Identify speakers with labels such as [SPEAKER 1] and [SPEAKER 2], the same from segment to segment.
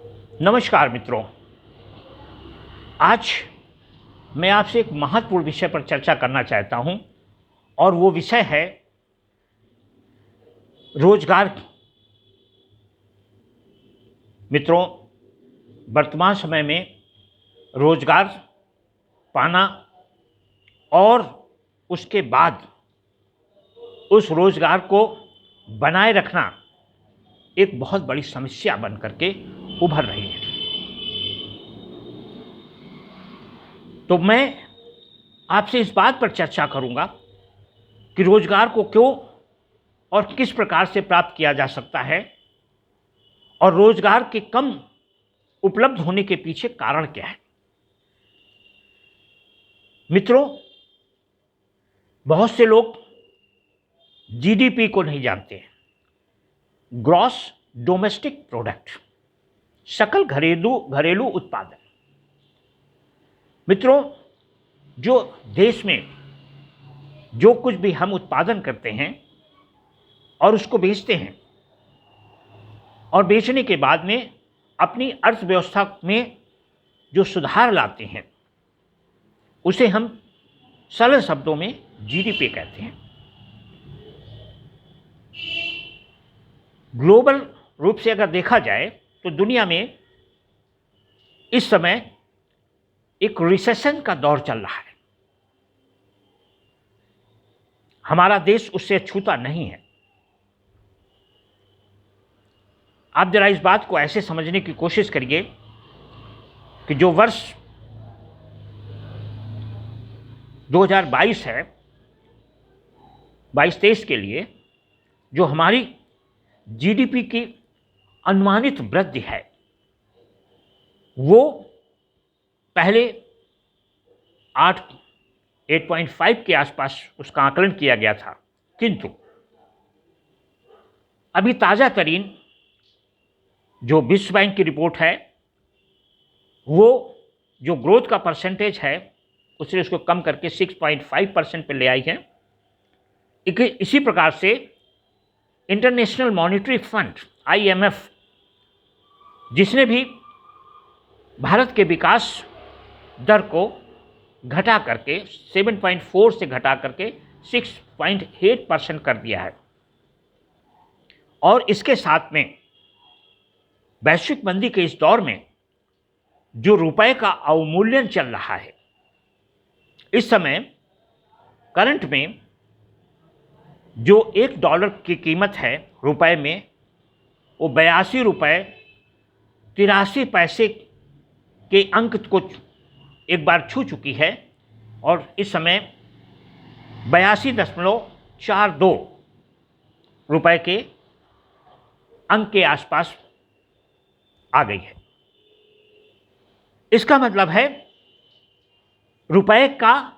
[SPEAKER 1] नमस्कार मित्रों। आज मैं आपसे एक महत्वपूर्ण विषय पर चर्चा करना चाहता हूं और वो विषय है रोजगार। मित्रों, वर्तमान समय में रोजगार पाना और उसके बाद उस रोजगार को बनाए रखना एक बहुत बड़ी समस्या बन करके उभर रही है। तो मैं आपसे इस बात पर चर्चा करूंगा कि रोजगार को क्यों और किस प्रकार से प्राप्त किया जा सकता है और रोजगार के कम उपलब्ध होने के पीछे कारण क्या है। मित्रों, बहुत से लोग जीडीपी को नहीं जानते हैं, ग्रॉस डोमेस्टिक प्रोडक्ट, सकल घरेलू उत्पादन। मित्रों, जो देश में जो कुछ भी हम उत्पादन करते हैं और उसको बेचते हैं और बेचने के बाद में अपनी अर्थव्यवस्था में जो सुधार लाते हैं उसे हम सरल शब्दों में जीडीपी कहते हैं। ग्लोबल रूप से अगर देखा जाए तो दुनिया में इस समय एक रिसेशन का दौर चल रहा है। हमारा देश उससे छूता नहीं है। आप जरा इस बात को ऐसे समझने की कोशिश करिए कि जो वर्ष 2022 है, 22-23 के लिए जो हमारी जीडीपी की अनुमानित वृद्धि है वो पहले 8.5 के आसपास उसका आकलन किया गया था, किंतु अभी ताज़ा तरीन जो विश्व बैंक की रिपोर्ट है वो जो ग्रोथ का परसेंटेज है उसने उसको कम करके 6.5% पर ले आई है। इसी प्रकार से इंटरनेशनल मॉनिटरी फंड IMF, जिसने भी भारत के विकास दर को घटा करके 7.4 से घटा करके 6.8% कर दिया है। और इसके साथ में वैश्विक मंदी के इस दौर में जो रुपए का अवमूल्यन चल रहा है, इस समय करंट में जो $1 की कीमत है रुपए में वो 82 रुपये 83 पैसे के अंक को एक बार छू चुकी है और इस समय 82.42 रुपये के अंक के आसपास आ गई है। इसका मतलब है रुपए का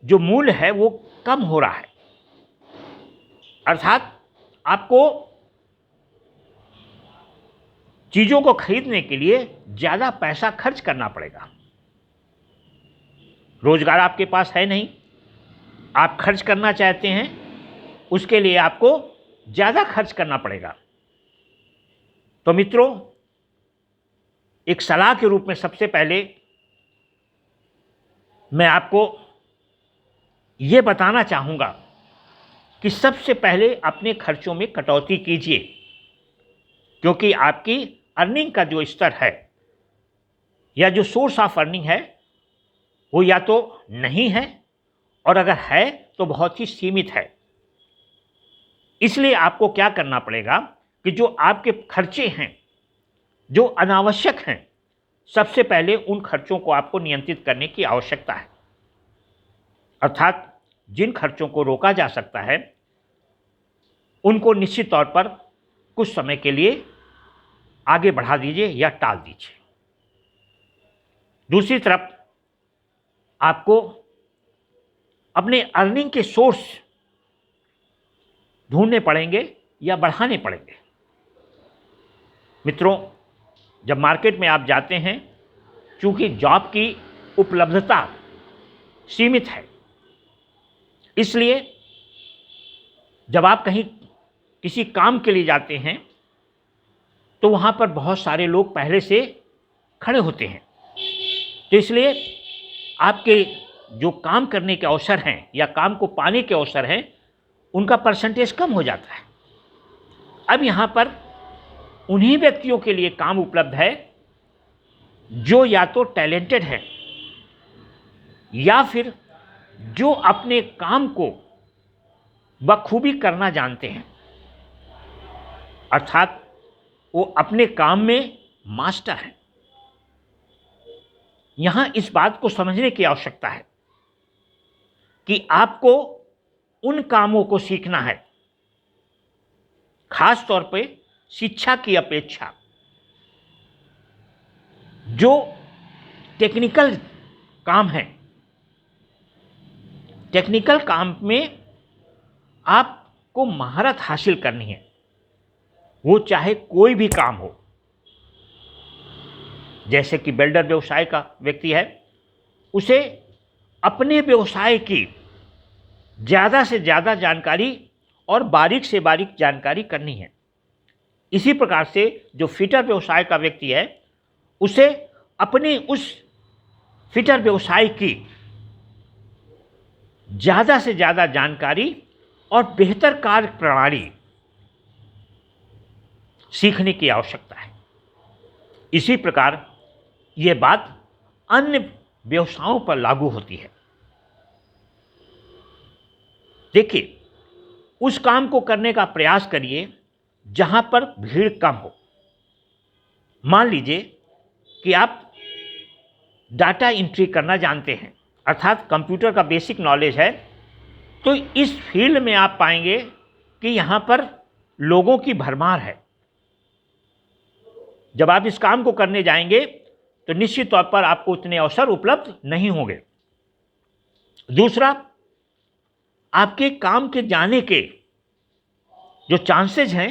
[SPEAKER 1] जो मूल्य है वो कम हो रहा है, अर्थात आपको चीज़ों को खरीदने के लिए ज़्यादा पैसा खर्च करना पड़ेगा। रोजगार आपके पास है नहीं, आप खर्च करना चाहते हैं, उसके लिए आपको ज़्यादा खर्च करना पड़ेगा। तो मित्रों, एक सलाह के रूप में सबसे पहले मैं आपको ये बताना चाहूँगा कि सबसे पहले अपने खर्चों में कटौती कीजिए, क्योंकि आपकी अर्निंग का जो स्तर है या जो सोर्स ऑफ अर्निंग है वो या तो नहीं है और अगर है तो बहुत ही सीमित है। इसलिए आपको क्या करना पड़ेगा कि जो आपके खर्चे हैं जो अनावश्यक हैं, सबसे पहले उन खर्चों को आपको नियंत्रित करने की आवश्यकता है। अर्थात जिन खर्चों को रोका जा सकता है उनको निश्चित तौर पर कुछ समय के लिए आगे बढ़ा दीजिए या टाल दीजिए। दूसरी तरफ आपको अपने अर्निंग के सोर्स ढूंढने पड़ेंगे या बढ़ाने पड़ेंगे। मित्रों, जब मार्केट में आप जाते हैं, चूंकि जॉब की उपलब्धता सीमित है, इसलिए जब आप कहीं किसी काम के लिए जाते हैं तो वहाँ पर बहुत सारे लोग पहले से खड़े होते हैं। तो इसलिए आपके जो काम करने के अवसर हैं या काम को पाने के अवसर हैं, उनका परसेंटेज कम हो जाता है। अब यहाँ पर उन्हीं व्यक्तियों के लिए काम उपलब्ध है जो या तो टैलेंटेड है या फिर जो अपने काम को बखूबी करना जानते हैं, अर्थात वो अपने काम में मास्टर हैं। यहां इस बात को समझने की आवश्यकता है कि आपको उन कामों को सीखना है, खास तौर पे शिक्षा की अपेक्षा जो टेक्निकल काम है। टेक्निकल काम में आपको महारत हासिल करनी है, वो चाहे कोई भी काम हो। जैसे कि बिल्डर व्यवसाय का व्यक्ति है, उसे अपने व्यवसाय की ज़्यादा से ज़्यादा जानकारी और बारीक से बारीक जानकारी करनी है। इसी प्रकार से जो फिटर व्यवसाय का व्यक्ति है, उसे अपने उस फिटर व्यवसाय की ज़्यादा से ज़्यादा जानकारी और बेहतर कार्य प्रणाली सीखने की आवश्यकता है। इसी प्रकार ये बात अन्य व्यवसायों पर लागू होती है। देखिए, उस काम को करने का प्रयास करिए जहां पर भीड़ कम हो। मान लीजिए कि आप डाटा एंट्री करना जानते हैं, अर्थात कंप्यूटर का बेसिक नॉलेज है, तो इस फील्ड में आप पाएंगे कि यहां पर लोगों की भरमार है। जब आप इस काम को करने जाएंगे तो निश्चित तौर पर आपको उतने अवसर उपलब्ध नहीं होंगे। दूसरा, आपके काम के जाने के जो चांसेस हैं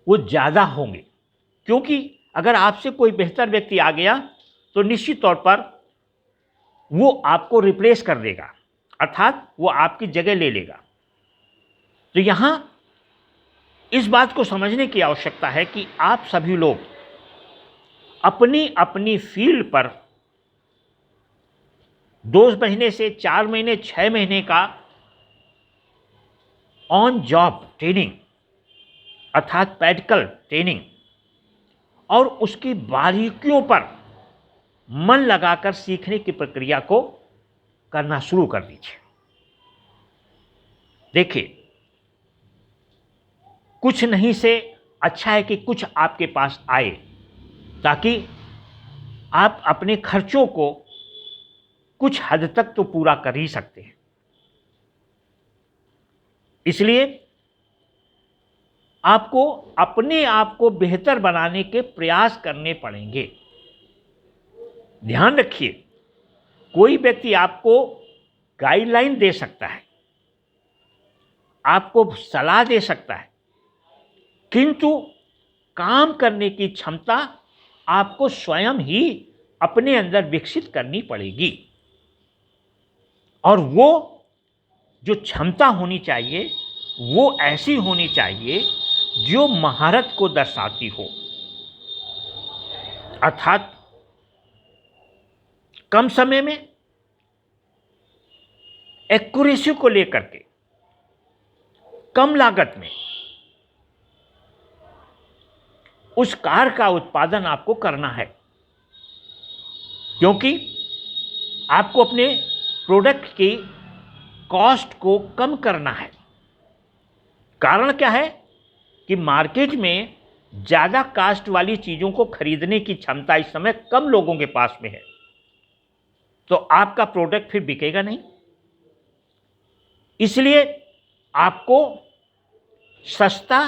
[SPEAKER 1] वो ज़्यादा होंगे, क्योंकि अगर आपसे कोई बेहतर व्यक्ति आ गया तो निश्चित तौर पर वो आपको रिप्लेस कर देगा, अर्थात वो आपकी जगह ले लेगा। तो यहाँ इस बात को समझने की आवश्यकता है कि आप सभी लोग अपनी अपनी फील्ड पर 2 महीने से 4 महीने 6 महीने का ऑन जॉब ट्रेनिंग, अर्थात प्रैक्टिकल ट्रेनिंग, और उसकी बारीकियों पर मन लगाकर सीखने की प्रक्रिया को करना शुरू कर दीजिए। देखिए, कुछ नहीं से अच्छा है कि कुछ आपके पास आए, ताकि आप अपने खर्चों को कुछ हद तक तो पूरा कर ही सकते हैं। इसलिए आपको अपने आप को बेहतर बनाने के प्रयास करने पड़ेंगे। ध्यान रखिए, कोई व्यक्ति आपको गाइडलाइन दे सकता है, आपको सलाह दे सकता है, किंतु काम करने की क्षमता आपको स्वयं ही अपने अंदर विकसित करनी पड़ेगी। और वो जो क्षमता होनी चाहिए वो ऐसी होनी चाहिए जो महारत को दर्शाती हो, अर्थात कम समय में एक्यूरेसी को लेकर के कम लागत में उस कार का उत्पादन आपको करना है, क्योंकि आपको अपने प्रोडक्ट की कॉस्ट को कम करना है। कारण क्या है कि मार्केट में ज़्यादा कास्ट वाली चीज़ों को खरीदने की क्षमता इस समय कम लोगों के पास में है, तो आपका प्रोडक्ट फिर बिकेगा नहीं। इसलिए आपको सस्ता,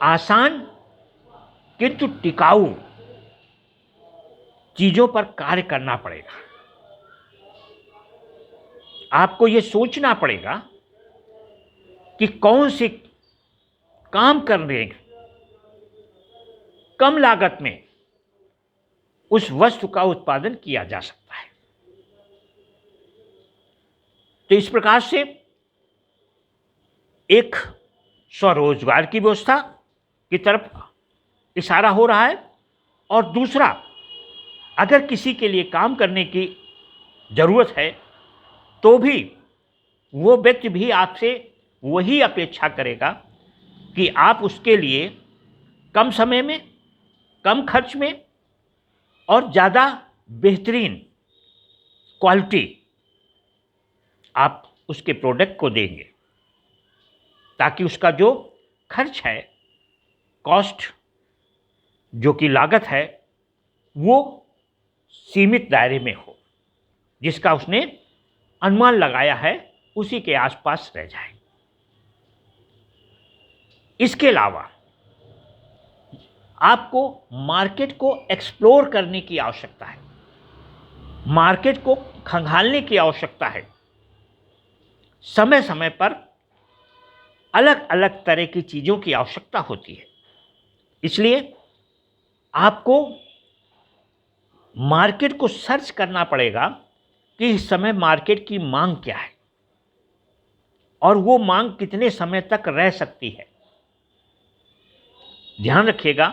[SPEAKER 1] आसान किंतु टिकाऊ चीज़ों पर कार्य करना पड़ेगा। आपको यह सोचना पड़ेगा कि कौन से काम करने कम लागत में उस वस्तु का उत्पादन किया जा सकता है। तो इस प्रकार से एक स्वरोजगार की व्यवस्था की तरफ इशारा हो रहा है। और दूसरा, अगर किसी के लिए काम करने की ज़रूरत है तो भी वो व्यक्ति भी आपसे वही अपेक्षा करेगा कि आप उसके लिए कम समय में, कम खर्च में और ज़्यादा बेहतरीन क्वालिटी आप उसके प्रोडक्ट को देंगे, ताकि उसका जो खर्च है, कॉस्ट जो कि लागत है, वो सीमित दायरे में हो, जिसका उसने अनुमान लगाया है उसी के आसपास रह जाए। इसके अलावा आपको मार्केट को एक्सप्लोर करने की आवश्यकता है, मार्केट को खंगालने की आवश्यकता है। समय समय पर अलग अलग तरह की चीज़ों की आवश्यकता होती है, इसलिए आपको मार्केट को सर्च करना पड़ेगा कि इस समय मार्केट की मांग क्या है और वो मांग कितने समय तक रह सकती है। ध्यान रखिएगा,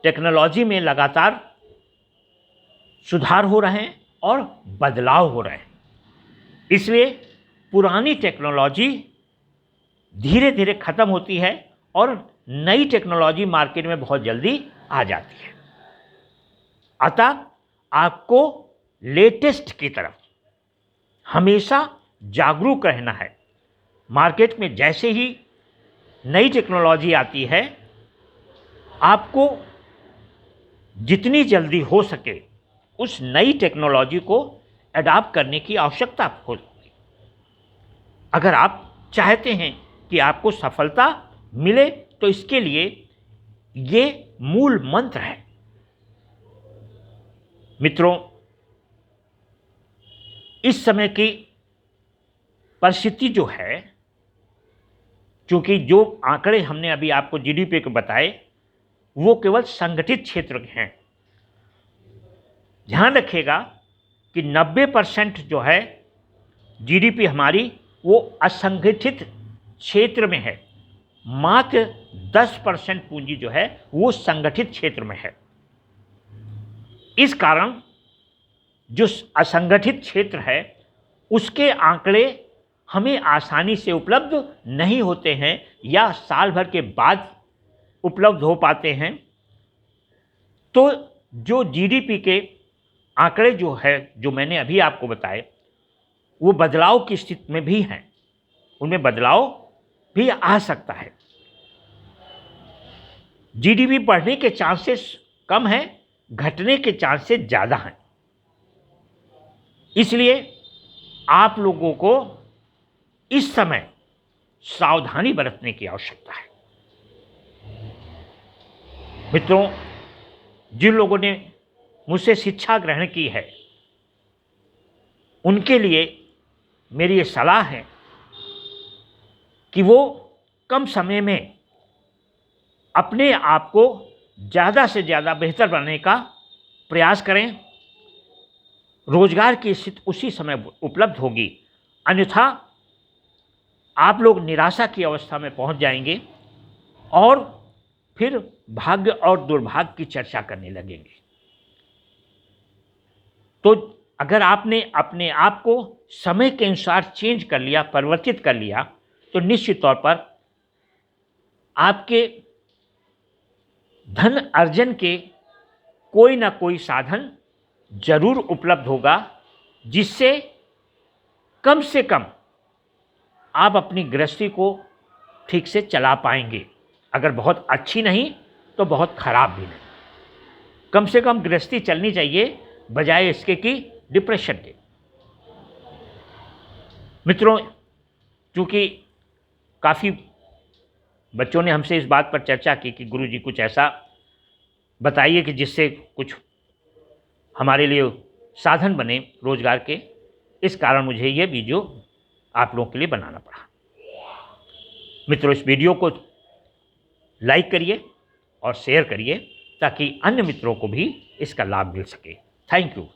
[SPEAKER 1] टेक्नोलॉजी में लगातार सुधार हो रहे हैं और बदलाव हो रहे हैं, इसलिए पुरानी टेक्नोलॉजी धीरे धीरे खत्म होती है और नई टेक्नोलॉजी मार्केट में बहुत जल्दी आ जाती है। अतः आपको लेटेस्ट की तरफ हमेशा जागरूक रहना है। मार्केट में जैसे ही नई टेक्नोलॉजी आती है, आपको जितनी जल्दी हो सके उस नई टेक्नोलॉजी को अडॉप्ट करने की आवश्यकता होगी, अगर आप चाहते हैं कि आपको सफलता मिले। तो इसके लिए ये मूल मंत्र है। मित्रों, इस समय की परिस्थिति जो है, क्योंकि जो आंकड़े हमने अभी आपको जीडीपी के बताए वो केवल संगठित क्षेत्र के हैं। ध्यान रखिएगा कि 90% जो है जीडीपी हमारी वो असंगठित क्षेत्र में है, मात्र 10% पूंजी जो है वो संगठित क्षेत्र में है। इस कारण जो असंगठित क्षेत्र है उसके आंकड़े हमें आसानी से उपलब्ध नहीं होते हैं या साल भर के बाद उपलब्ध हो पाते हैं। तो जो जीडीपी के आंकड़े जो है, जो मैंने अभी आपको बताए, वो बदलाव की स्थिति में भी हैं, उनमें बदलाव भी आ सकता है। जीडीपी बढ़ने के चांसेस कम हैं, घटने के चांसेस ज़्यादा हैं। इसलिए आप लोगों को इस समय सावधानी बरतने की आवश्यकता है। मित्रों, जिन लोगों ने मुझसे शिक्षा ग्रहण की है उनके लिए मेरी ये सलाह है कि वो कम समय में अपने आप को ज़्यादा से ज़्यादा बेहतर बनाने का प्रयास करें। रोजगार की स्थिति उसी समय उपलब्ध होगी, अन्यथा आप लोग निराशा की अवस्था में पहुंच जाएंगे और फिर भाग्य और दुर्भाग्य की चर्चा करने लगेंगे। तो अगर आपने अपने आप को समय के अनुसार चेंज कर लिया, परिवर्तित कर लिया, तो निश्चित तौर पर आपके धन अर्जन के कोई ना कोई साधन जरूर उपलब्ध होगा, जिससे कम से कम आप अपनी गृहस्थी को ठीक से चला पाएंगे। अगर बहुत अच्छी नहीं तो बहुत खराब भी नहीं। कम से कम गृहस्थी चलनी चाहिए, बजाय इसके कि डिप्रेशन के। मित्रों, चूँकि काफ़ी बच्चों ने हमसे इस बात पर चर्चा की कि गुरुजी कुछ ऐसा बताइए कि जिससे कुछ हमारे लिए साधन बने रोजगार के, इस कारण मुझे ये वीडियो आप लोगों के लिए बनाना पड़ा। मित्रों, इस वीडियो को लाइक करिए और शेयर करिए ताकि अन्य मित्रों को भी इसका लाभ मिल सके। Thank you.